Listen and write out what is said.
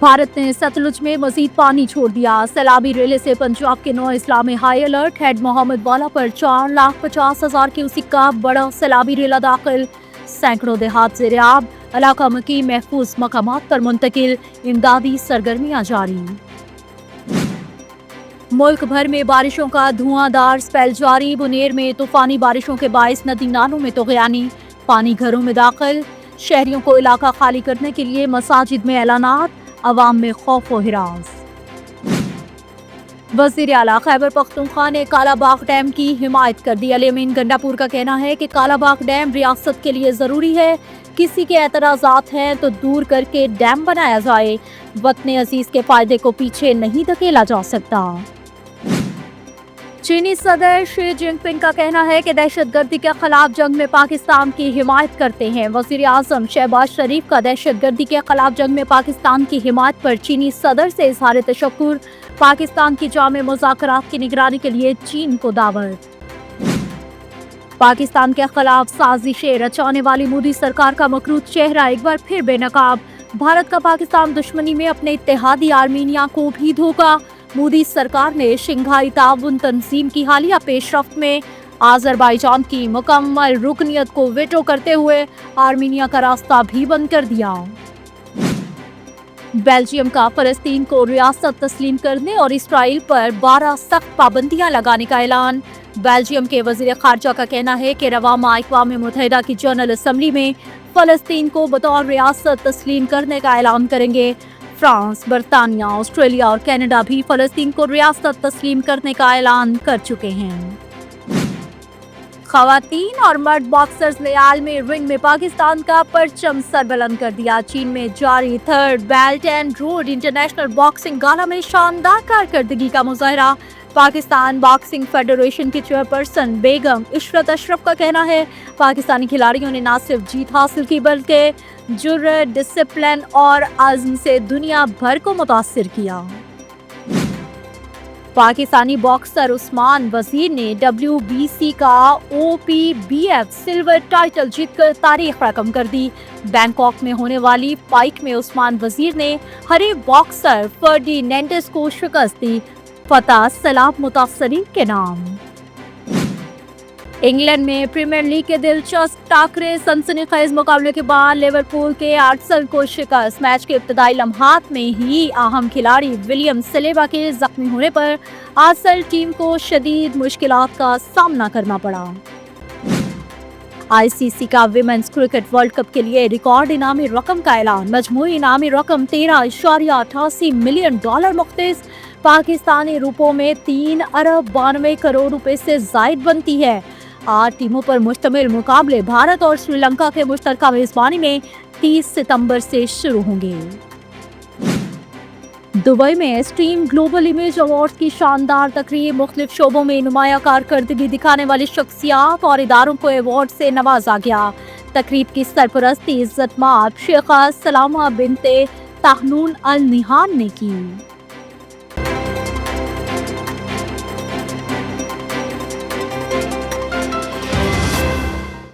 भारत ने सतलुज में मजीद पानी छोड़ दिया। सैलाबी रेले से पंजाब के 9 अजला में हाई अलर्ट। हेड मोहम्मद वाला पर 4,50,000 क्यूसिक का बड़ा सैलाबी रेला दाखिल। सैकड़ों देहात ज़ेर-ए-आब, इलाका मकी महफूज मकामात पर मुंतकिल। इमदादी सरगर्मियां जारी। मुल्क भर में बारिशों का धुआंधार स्पेल जारी। बुनेर में तूफानी बारिशों के बाइस नदी नालों में तुग़यानी, पानी घरों में दाखिल। शहरियों को इलाका खाली करने के लिए मसाजिद में ऐलानात, अवाम में खौफ व हिरास। वज़ीर आला खैबर पख्तूनख्वा ने कालाबाग डैम की हिमायत कर दी। अली अमीन गंडापुर का कहना है कि कालाबाग डैम रियासत के लिए ज़रूरी है। किसी के एतराज़ात हैं तो दूर करके डैम बनाया जाए। वतन अजीज के फायदे को पीछे नहीं धकेला जा सकता। चीनी सदर शी जिनपिंग का कहना है कि दहशतगर्दी के खिलाफ जंग में पाकिस्तान की हिमायत करते हैं। वज़ीर आज़म शहबाज शरीफ का दहशतगर्दी के खिलाफ जंग में पाकिस्तान की हिमायत पर चीनी सदर से इज़हार तशक्कुर। पाकिस्तान की जामे मुज़ाकरात की निगरानी के लिए चीन को दावत। पाकिस्तान के खिलाफ साजिशें रचाने वाली मोदी सरकार का मकरूद चेहरा एक बार फिर बेनकाब। भारत का पाकिस्तान दुश्मनी में अपने इत्तेहादी आर्मीनिया को भी धोखा। मोदी सरकार ने शंघाई ताउन तंजीम की हालिया पेशरफ्त में आज़रबाईजान की मुकम्मल रुकनियत को वेटो करते हुए आर्मीनिया का रास्ता भी बंद कर दिया। बेल्जियम का फ़लस्तीन को रियासत तस्लीम करने और इसराइल पर 12 सख्त पाबंदियां लगाने का ऐलान। बेल्जियम के वज़ीर ख़ारजा का कहना है कि रवा माह अक़वाम मुत्तहिदा की जनरल असम्बली में फ़लस्तीन को बतौर रियासत तस्लीम करने का ऐलान करेंगे। फ्रांस, बरतानिया, ऑस्ट्रेलिया और कनाडा भी फ़लस्तीन को रियासत तस्लीम करने का ऐलान कर चुके हैं। ख़वातीन और मर्द बॉक्सर्स ने आलमी रिंग में पाकिस्तान का परचम सरबुलंद कर दिया। चीन में जारी third belt and road international boxing gala में शानदार कारकर्दगी का मुजाहरा। पाकिस्तान बॉक्सिंग फेडरेशन की चेयरपर्सन बेगम इशरत अशरफ का कहना है, पाकिस्तानी खिलाड़ियों ने न सिर्फ जीत हासिल की बल्कि जुर्रत, डिसिप्लिन और अज़्म से दुनिया भर को मुतासिर किया। पाकिस्तानी बॉक्सर उस्मान वजीर ने WBC का OPBF सिल्वर टाइटल जीतकर तारीख रकम कर दी। बैंकॉक में होने वाली फाइट में उस्मान वजीर ने हरे बॉक्सर फर्डिनेंडिस को शिकस्त दी। फतह सलाम मुतासरीन के नाम। इंग्लैंड में प्रीमियर लीग के दिलचस्प टाकरे। सनसनीखेज मुकाबले के बाद लिवरपूल के आर्सेनल को शिकस्त। मैच के इब्तदाई लम्हात में ही अहम खिलाड़ी विलियम सलेबा के जख्मी होने पर आर्सेनल टीम को शदीद मुश्किलात का सामना करना पड़ा। ICC का विमेंस क्रिकेट वर्ल्ड कप के लिए रिकॉर्ड इनामी रकम का ऐलान। मजमूई इनामी रकम $13.88 मिलियन मुख्तस पाकिस्तानी रुपयों में 3 अरब 92 करोड़ रुपए से जायद बनती है। 8 टीमों पर मुश्तमिल मुकाबले भारत और श्रीलंका के मुश्तरका मेजबानी में 30 सितंबर से शुरू होंगे। दुबई में स्ट्रीम ग्लोबल इमेज अवार्ड की शानदार तकरीब। मुख्तलिफ शोबों में नुमाया कारकर्दगी दिखाने वाली शख्सियात और इदारों को अवार्ड से नवाजा गया। तकरीब की सरपरस्ती इज्जत माब शेखा सलामा बिनते ताहनून अल निहान ने की।